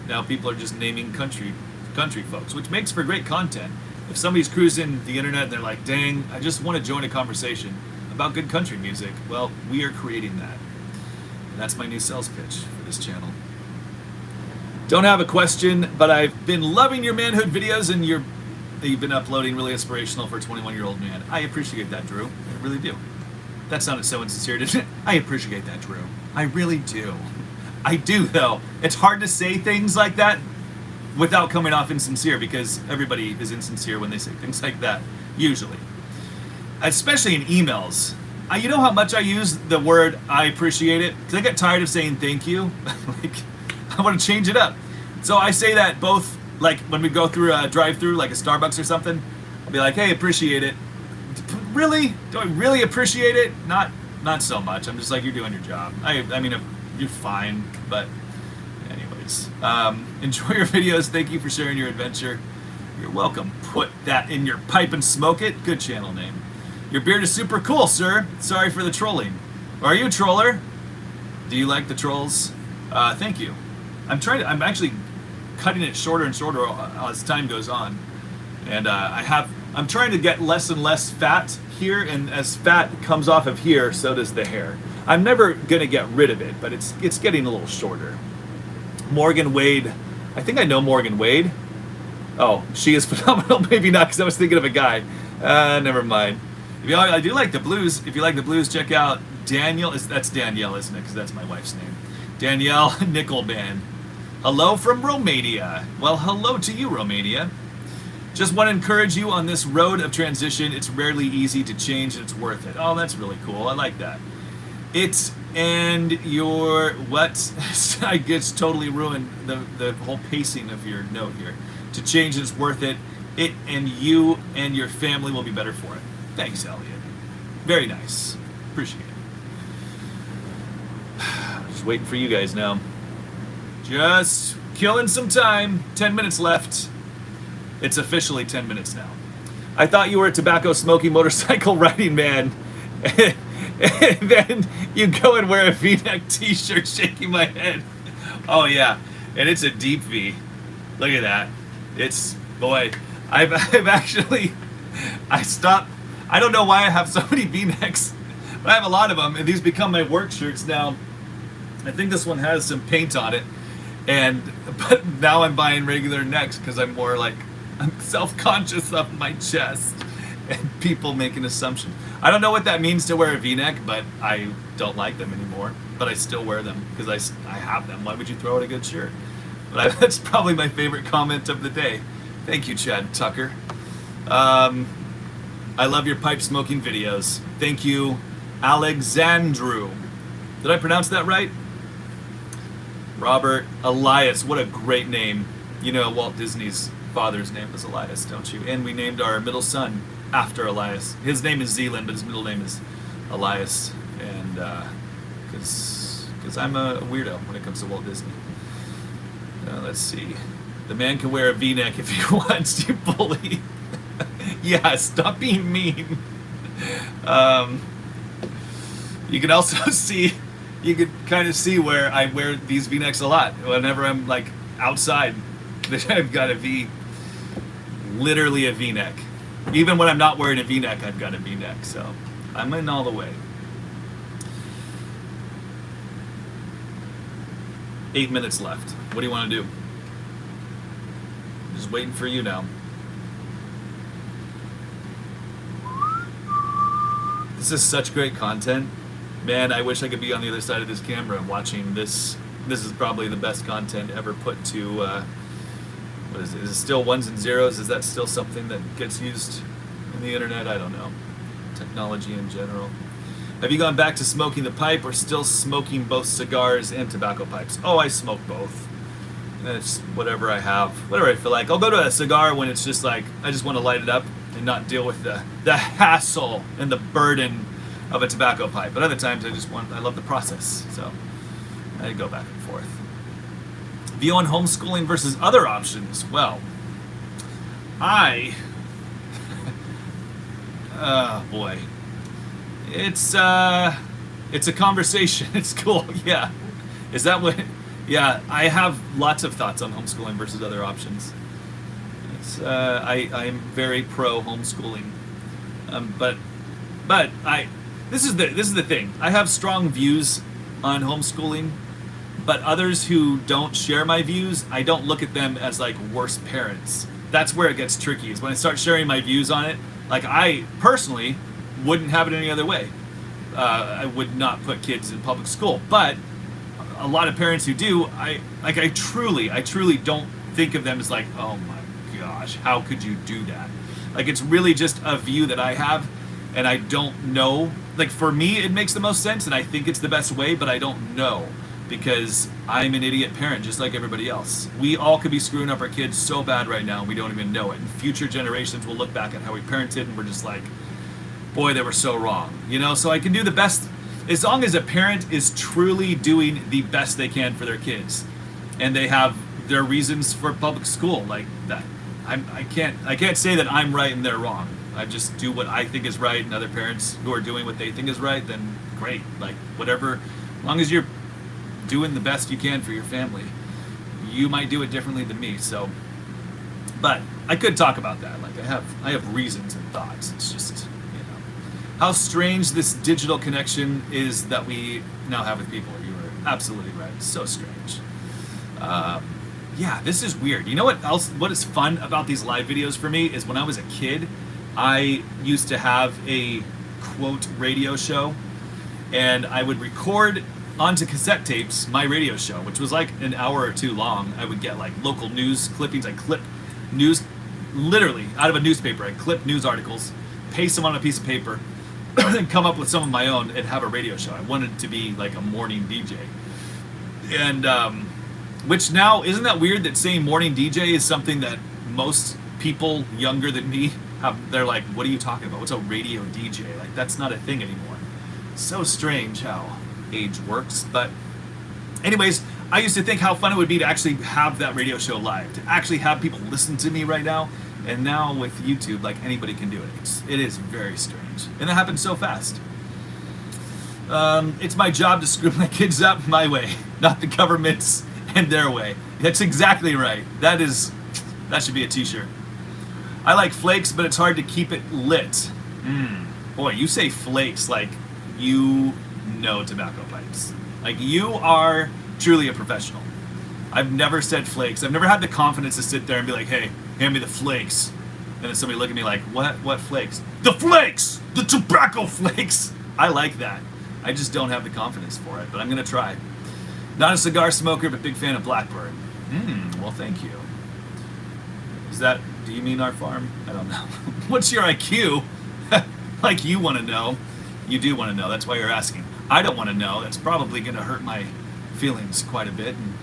Now people are just naming country folks, which makes for great content. If somebody's cruising the internet and they're like, dang, I just want to join a conversation about good country music, well, we are creating that. And that's my new sales pitch for this channel. Don't have a question, but I've been loving your manhood videos, and you've been uploading really inspirational for a 21-year-old man. I appreciate that, Drew. I really do. That sounded so insincere, didn't it? I appreciate that, Drew. I really do. I do, though. It's hard to say things like that without coming off insincere, because everybody is insincere when they say things like that, usually. Especially in emails. You know how much I use the word I appreciate it? Because I get tired of saying thank you. Like, I want to change it up. So I say that both, like when we go through a drive-through, like a Starbucks or something, I'll be like, hey, appreciate it. Really? Do I really appreciate it? Not so much. I'm just like, you're doing your job. I mean, you're fine, but anyways. Enjoy your videos. Thank you for sharing your adventure. You're welcome. Put that in your pipe and smoke it. Good channel name. Your beard is super cool, sir. Sorry for the trolling. Are you a troller? Do you like the trolls? Thank you. I'm actually cutting it shorter and shorter as time goes on. And I'm trying to get less and less fat here, and as fat comes off of here, so does the hair. I'm never gonna get rid of it, but it's getting a little shorter. Morgan Wade. I think I know Morgan Wade. Oh, she is phenomenal. Maybe not, because I was thinking of a guy. Never mind. I do like the blues. If you like the blues, check out Daniel. That's Danielle, isn't it? Because that's my wife's name. Danielle Nickel Band. Hello from Romania. Well, hello to you, Romania. Just want to encourage you on this road of transition. It's rarely easy to change, and it's worth it. Oh, that's really cool. I like that. I guess totally ruined the whole pacing of your note here. To change, it's worth it. It and you and your family will be better for it. Thanks, Elliot. Very nice. Appreciate it. Just waiting for you guys now. Just killing some time. 10 minutes left. It's officially 10 minutes now. I thought you were a tobacco smoking motorcycle riding man. And then you go and wear a V-neck t-shirt, shaking my head. Oh yeah, and it's a deep V. Look at that. It's, boy, I've actually, I don't know why I have so many V-necks, but I have a lot of them, and these become my work shirts now. I think this one has some paint on it, but now I'm buying regular necks because I'm more like, I'm self-conscious of my chest, and people make an assumption. I don't know what that means to wear a V-neck, but I don't like them anymore. But I still wear them because I have them. Why would you throw out a good shirt? But that's probably my favorite comment of the day. Thank you, Chad Tucker. I love your pipe smoking videos. Thank you, Alexandru. Did I pronounce that right? Robert Elias. What a great name. You know Walt Disney's father's name was Elias, don't you? And we named our middle son after Elias. His name is Zealand, but his middle name is Elias. And because I'm a weirdo when it comes to Walt Disney. Let's see. The man can wear a V-neck if he wants, you bully. Yeah, stop being mean. You can also see, you can kind of see where I wear these V-necks a lot. Whenever I'm like outside, I've got a V, literally a V-neck. Even when I'm not wearing a V-neck, I've got a V-neck. So I'm in all the way. 8 minutes left. What do you want to do? Just waiting for you now. This is such great content. Man, I wish I could be on the other side of this camera watching this. This is probably the best content ever put to What is it? Is it still ones and zeros? Is that still something that gets used in the internet? I don't know. Technology in general. Have you gone back to smoking the pipe or still smoking both cigars and tobacco pipes? Oh, I smoke both. It's whatever I have, whatever I feel like. I'll go to a cigar when it's just like, I just want to light it up and not deal with the hassle and the burden of a tobacco pipe. But other times I love the process. So I go back and forth. View on homeschooling versus other options. Well, oh boy. It's a conversation. It's cool. Yeah. Is that what? Yeah, I have lots of thoughts on homeschooling versus other options. I'm very pro homeschooling, but this is the thing. I have strong views on homeschooling, but others who don't share my views, I don't look at them as like worse parents. That's where it gets tricky. Is when I start sharing my views on it. Like I personally wouldn't have it any other way. I would not put kids in public school, but a lot of parents who do, I truly don't think of them as like, oh my gosh, how could you do that? Like it's really just a view that I have, and I don't know. Like for me, it makes the most sense, and I think it's the best way, but I don't know because I'm an idiot parent, just like everybody else. We all could be screwing up our kids so bad right now, and we don't even know it. And future generations will look back at how we parented, and we're just like, boy, they were so wrong, you know? So I can do the best, as long as a parent is truly doing the best they can for their kids, and they have their reasons for public school, like that. I can't say that I'm right and they're wrong. I just do what I think is right, and other parents who are doing what they think is right, then great. Like whatever, as long as you're doing the best you can for your family. You might do it differently than me, so. But I could talk about that. Like I have reasons and thoughts. It's just, how strange this digital connection is that we now have with people. You were absolutely right. It's so strange. Yeah, this is weird. You know what else? What is fun about these live videos for me is when I was a kid, I used to have a quote radio show, and I would record onto cassette tapes my radio show, which was like an hour or two long. I would get like local news clippings. I clip news literally out of a newspaper. I clip news articles, paste them on a piece of paper, and come up with some of my own and have a radio show. I wanted to be like a morning DJ. And which now, isn't that weird that saying morning DJ is something that most people younger than me have, they're like, what are you talking about? What's a radio DJ? Like, that's not a thing anymore. So strange how age works. But anyways, I used to think how fun it would be to actually have that radio show live, to actually have people listen to me right now. And now with YouTube, like anybody can do it. It is very strange. And it happens so fast. It's my job to screw my kids up my way, not the government's and their way. That's exactly right. That should be a t-shirt. I like flakes, but it's hard to keep it lit. Boy, you say flakes like you know tobacco pipes. Like you are truly a professional. I've never said flakes. I've never had the confidence to sit there and be like, hey, hand me the flakes. And then somebody look at me like, what flakes? The flakes! The tobacco flakes! I like that. I just don't have the confidence for it, but I'm gonna try. Not a cigar smoker, but big fan of Blackbird. Well, thank you. Do you mean our farm? I don't know. What's your IQ? Like you want to know. You do want to know. That's why you're asking. I don't want to know. That's probably going to hurt my feelings quite a bit, and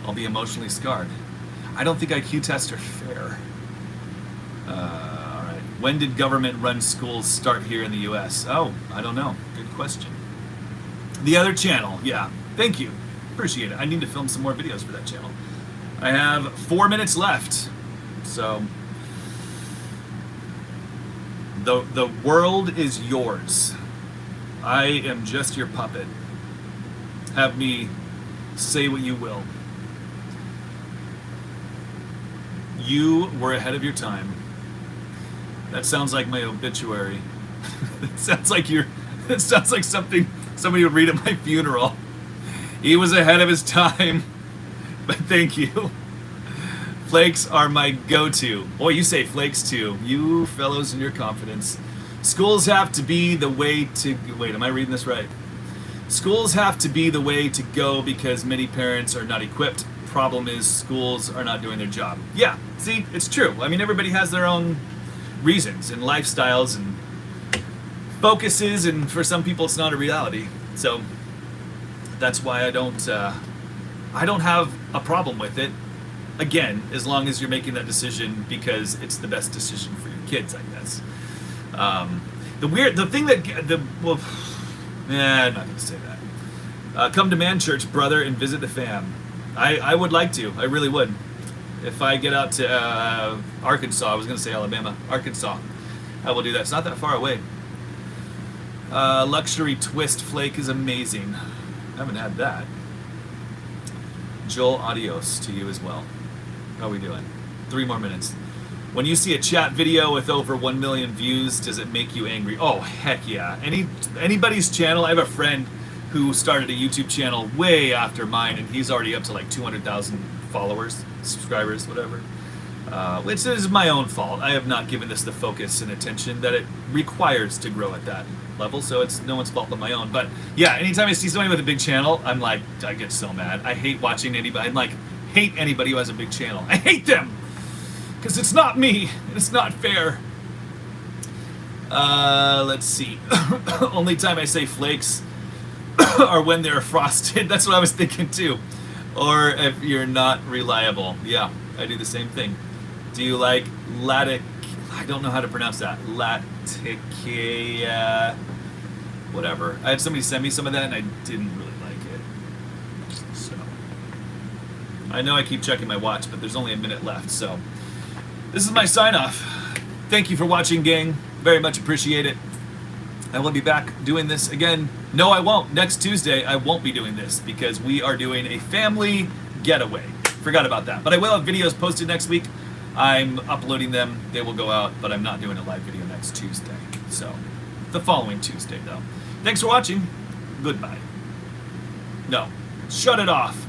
I'll be emotionally scarred. I don't think IQ tests are fair. All right. When did government-run schools start here in the U.S.? Oh, I don't know. Good question. The other channel. Yeah. Thank you. Appreciate it. I need to film some more videos for that channel. I have 4 minutes left. So the world is yours. I am just your puppet. Have me say what you will. You were ahead of your time. That sounds like my obituary. That sounds like something somebody would read at my funeral. He was ahead of his time. But thank you. Flakes are my go-to. Boy, you say flakes too. You fellows and your confidence. Schools have to be the way to... Wait, am I reading this right? Schools have to be the way to go because many parents are not equipped problem is schools are not doing their job. Yeah, see, it's true. I mean, everybody has their own reasons and lifestyles and focuses, and for some people it's not a reality. So that's why I don't have a problem with it. Again, as long as you're making that decision because it's the best decision for your kids, I guess. I'm not gonna say that. Come to Man Church, brother, and visit the fam. I would like to. I really would. If I get out to Arkansas, I was gonna say Alabama, Arkansas, I will do that. It's not that far away. Luxury Twist Flake is amazing. I haven't had that. Joel, adios to you as well. How are we doing? 3 more minutes. When you see a chat video with over 1 million views, does it make you angry? Oh, heck yeah. Anybody's channel, I have a friend who started a YouTube channel way after mine, and he's already up to like 200,000 followers, subscribers, whatever. Which is my own fault. I have not given this the focus and attention that it requires to grow at that level, so it's no one's fault but my own. But yeah, anytime I see somebody with a big channel, I'm like, I get so mad. I hate watching anybody. I'm like, hate anybody who has a big channel. I hate them because it's not me and it's not fair. Let's see. Only time I say flakes are when they're frosted. That's what I was thinking too. Or if you're not reliable. Yeah, I do the same thing. Do you like Latic? I don't know how to pronounce that. Laticia. Whatever. I had somebody send me some of that and I didn't really like it. So I know I keep checking my watch, but there's only a minute left. So this is my sign off. Thank you for watching, gang. Very much appreciate it. I will be back doing this again. No, I won't. Next Tuesday, I won't be doing this because we are doing a family getaway. Forgot about that. But I will have videos posted next week. I'm uploading them. They will go out, but I'm not doing a live video next Tuesday. So the following Tuesday, though. Thanks for watching. Goodbye. No. Shut it off.